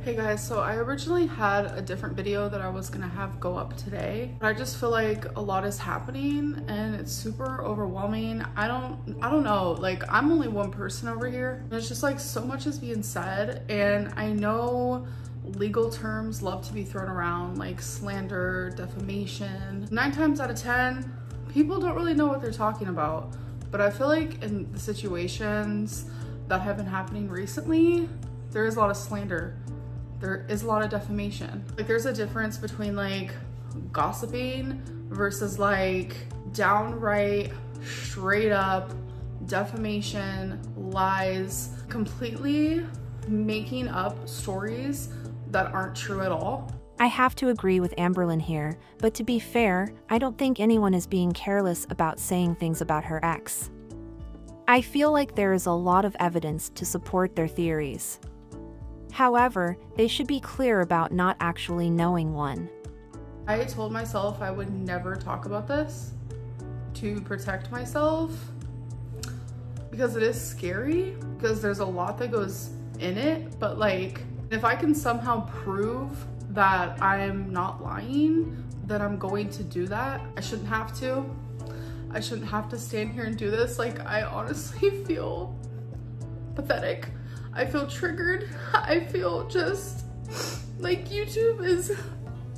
Hey guys, so I originally had a different video that I was gonna have go up today, but I just feel like a lot is happening and it's super overwhelming. I don't know, like I'm only one person over here. And it's just like so much is being said, and I know legal terms love to be thrown around like slander, defamation. 9 times out of 10, people don't really know what they're talking about. But I feel like in the situations that have been happening recently, there is a lot of slander. There is a lot of defamation. Like there's a difference between like gossiping versus like downright, straight up defamation, lies, completely making up stories that aren't true at all. I have to agree with Amberlynn here, but to be fair, I don't think anyone is being careless about saying things about her ex. I feel like there is a lot of evidence to support their theories. However, they should be clear about not actually knowing one. I told myself I would never talk about this to protect myself because it is scary, because there's a lot that goes in it, but like if I can somehow prove that I'm not lying, then I'm going to do that. I shouldn't have to. I shouldn't have to stand here and do this. Like I honestly feel pathetic. I feel triggered. I feel just like YouTube is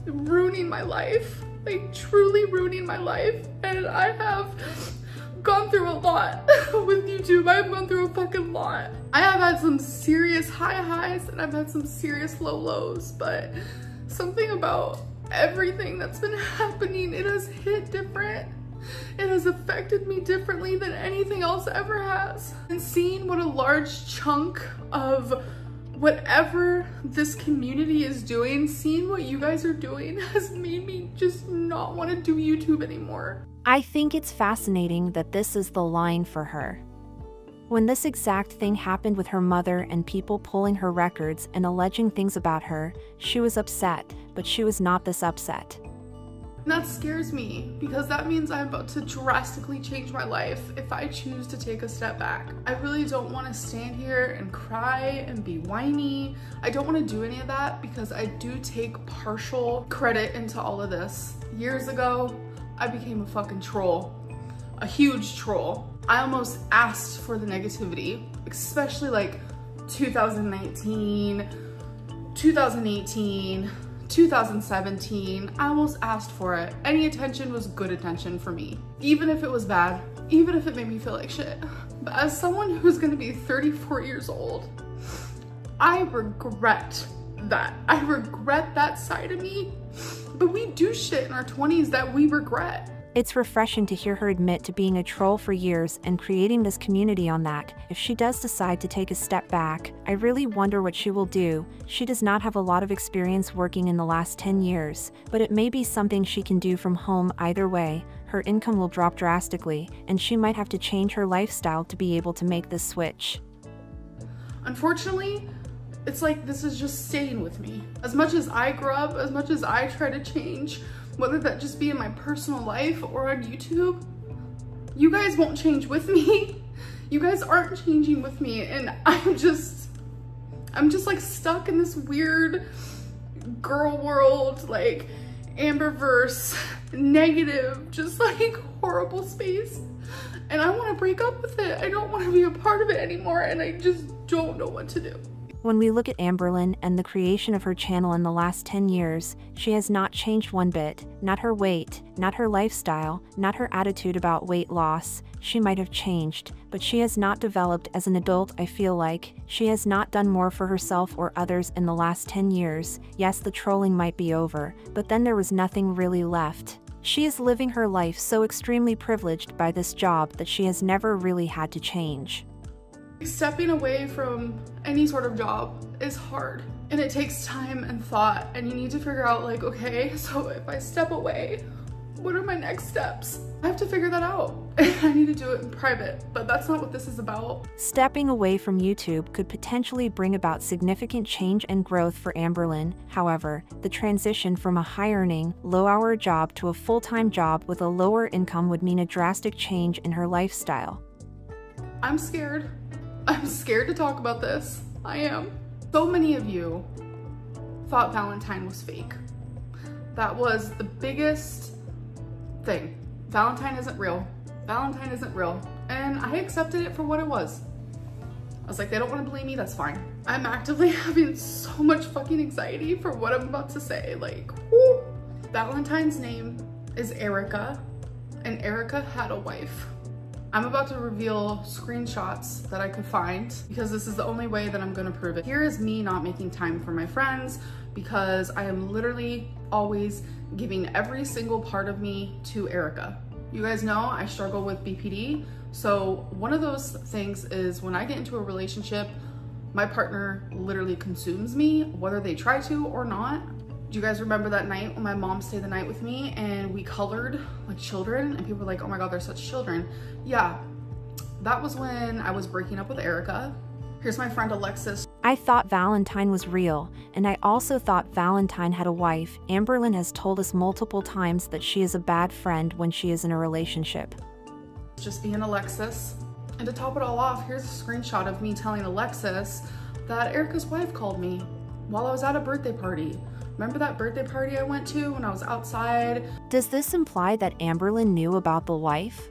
ruining my life, like truly ruining my life. And I have gone through a lot with YouTube. I've gone through a fucking lot. I have had some serious high highs and I've had some serious low lows, but something about everything that's been happening, it has hit different. It has affected me differently than anything else ever has. And seeing what a large chunk of whatever this community is doing, seeing what you guys are doing has made me just not want to do YouTube anymore. I think it's fascinating that this is the line for her. When this exact thing happened with her mother and people pulling her records and alleging things about her, she was upset, but she was not this upset. And that scares me because that means I'm about to drastically change my life if I choose to take a step back. I really don't want to stand here and cry and be whiny. I don't want to do any of that because I do take partial credit into all of this. Years ago, I became a fucking troll, a huge troll. I almost asked for the negativity, especially like 2019, 2018, 2017, I almost asked for it. Any attention was good attention for me. Even if it was bad, even if it made me feel like shit. But as someone who's gonna be 34 years old, I regret that. I regret that side of me. But we do shit in our 20s that we regret. It's refreshing to hear her admit to being a troll for years and creating this community on that. If she does decide to take a step back, I really wonder what she will do. She does not have a lot of experience working in the last 10 years, but it may be something she can do from home either way. Her income will drop drastically, and she might have to change her lifestyle to be able to make this switch. Unfortunately, it's like this is just staying with me. As much as I grow up, as much as I try to change, whether that just be in my personal life or on YouTube, you guys won't change with me. You guys aren't changing with me, and I'm just like stuck in this weird girl world, like Amberverse, negative, just like horrible space. And I want to break up with it. I don't want to be a part of it anymore, and I just don't know what to do. When we look at Amberlynn and the creation of her channel in the last 10 years, she has not changed one bit. Not her weight, not her lifestyle, not her attitude about weight loss. She might have changed, but she has not developed as an adult. I feel like she has not done more for herself or others in the last 10 years. Yes, the trolling might be over, but then there was nothing really left. She is living her life so extremely privileged by this job that she has never really had to change. Stepping away from any sort of job is hard, and it takes time and thought, and you need to figure out like, okay, so if I step away, What are my next steps? I have to figure that out. I need to do it in private, but that's not what this is about. Stepping away from YouTube could potentially bring about significant change and growth for Amberlynn. However, the transition from a high-earning, low-hour job to a full-time job with a lower income would mean a drastic change in her lifestyle. I'm scared. I'm scared to talk about this. I am. So many of you thought Valentine was fake. That was the biggest thing. Valentine isn't real. Valentine isn't real. And I accepted it for what it was. I was like, they don't want to believe me, that's fine. I'm actively having so much fucking anxiety for what I'm about to say. Like, whoo. Valentine's name is Erica, and Erica had a wife. I'm about to reveal screenshots that I could find because this is the only way that I'm gonna prove it. Here is me not making time for my friends because I am literally always giving every single part of me to Erica. You guys know I struggle with BPD. So one of those things is when I get into a relationship, my partner literally consumes me, whether they try to or not. Do you guys remember that night when my mom stayed the night with me and we colored like children and people were like, oh my God, they're such children. Yeah, that was when I was breaking up with Erica. Here's my friend Alexis. I thought Valentine was real, and I also thought Valentine had a wife. Amberlynn has told us multiple times that she is a bad friend when she is in a relationship. Just being Alexis. And to top it all off, here's a screenshot of me telling Alexis that Erica's wife called me while I was at a birthday party. Remember that birthday party I went to when I was outside? Does this imply that Amberlynn knew about the wife?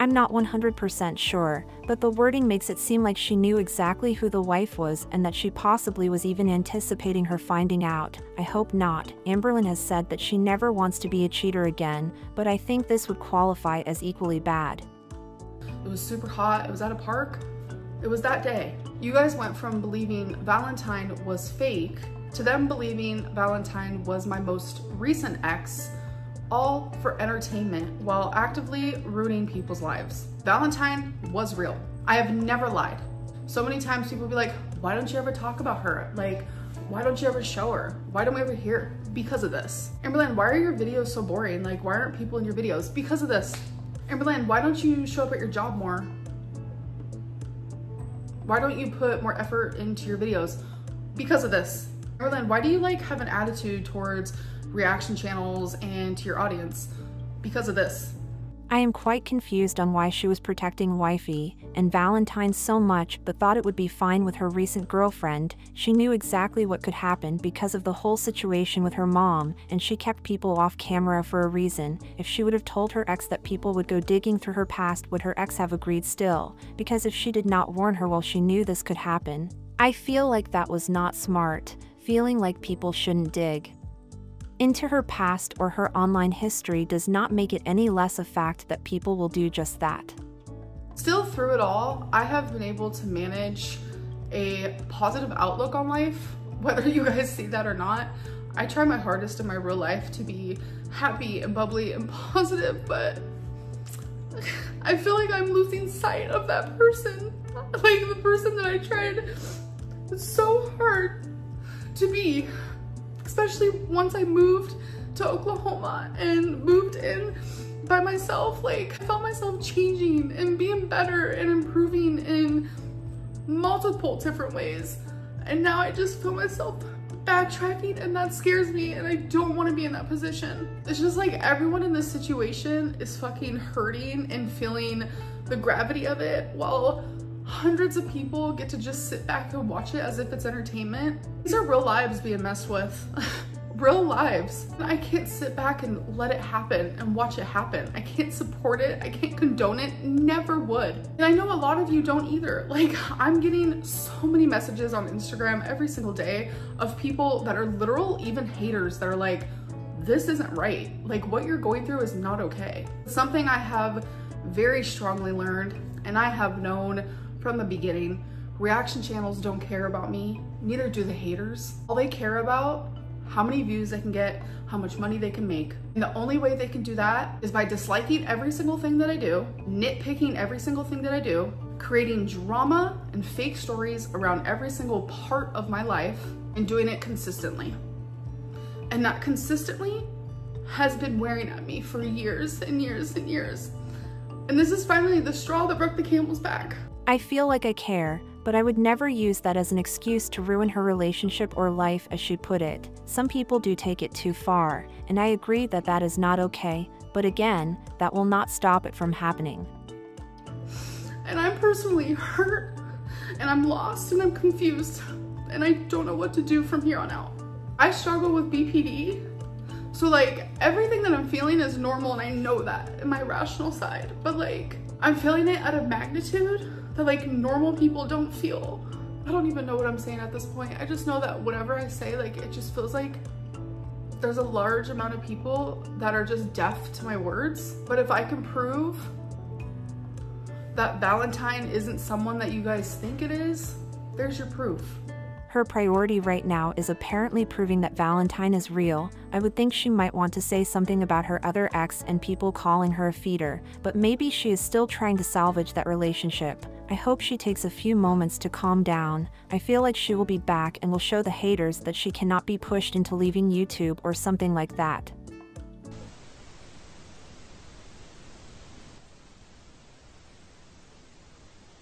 I'm not 100% sure, but the wording makes it seem like she knew exactly who the wife was and that she possibly was even anticipating her finding out. I hope not. Amberlynn has said that she never wants to be a cheater again, but I think this would qualify as equally bad. It was super hot, it was at a park. It was that day. You guys went from believing Valentine was fake to them believing Valentine was my most recent ex, all for entertainment while actively ruining people's lives. Valentine was real. I have never lied. So many times people be like, why don't you ever talk about her? Like, why don't you ever show her? Why don't we ever hear? Because of this. Amberlynn, why are your videos so boring? Like, why aren't people in your videos? Because of this. Amberlynn, why don't you show up at your job more? Why don't you put more effort into your videos? Because of this. Amberlynn, why do you like have an attitude towards reaction channels and to your audience? Because of this. I am quite confused on why she was protecting wifey and Valentine so much but thought it would be fine with her recent girlfriend. She knew exactly what could happen because of the whole situation with her mom, and she kept people off camera for a reason. If she would have told her ex that people would go digging through her past, would her ex have agreed still? Because if she did not warn her while she knew this could happen, I feel like that was not smart, feeling like people shouldn't dig into her past or her online history does not make it any less a fact that people will do just that. Still, through it all, I have been able to manage a positive outlook on life, whether you guys see that or not. I try my hardest in my real life to be happy and bubbly and positive, but I feel like I'm losing sight of that person. Like the person that I tried so hard to be. Especially once I moved to Oklahoma and moved in by myself, like I felt myself changing and being better and improving in multiple different ways. And now I just feel myself backtracking, and that scares me, and I don't want to be in that position. It's just like everyone in this situation is fucking hurting and feeling the gravity of it while hundreds of people get to just sit back and watch it as if it's entertainment. These are real lives being messed with. Real lives. I can't sit back and let it happen and watch it happen. I can't support it. I can't condone it. Never would. And I know a lot of you don't either. Like, I'm getting so many messages on Instagram every single day of people that are literal, even haters, that are like, this isn't right. Like, what you're going through is not okay. Something I have very strongly learned, and I have known from the beginning, reaction channels don't care about me, neither do the haters. All they care about, how many views they can get, how much money they can make. And the only way they can do that is by disliking every single thing that I do, nitpicking every single thing that I do, creating drama and fake stories around every single part of my life, and doing it consistently. And that consistently has been wearing at me for years and years and years. And this is finally the straw that broke the camel's back. I feel like I care, but I would never use that as an excuse to ruin her relationship or life, as she put it. Some people do take it too far, and I agree that that is not okay, but again, that will not stop it from happening. And I'm personally hurt, and I'm lost, and I'm confused, and I don't know what to do from here on out. I struggle with BPD, so like everything that I'm feeling is normal, and I know that in my rational side, but like I'm feeling it at a magnitude that like normal people don't feel. I don't even know what I'm saying at this point. I just know that whatever I say, like it just feels like there's a large amount of people that are just deaf to my words. But if I can prove that Valentine isn't someone that you guys think it is, there's your proof. Her priority right now is apparently proving that Valentine is real. I would think she might want to say something about her other ex and people calling her a feeder, but maybe she is still trying to salvage that relationship. I hope she takes a few moments to calm down. I feel like she will be back and will show the haters that she cannot be pushed into leaving YouTube or something like that.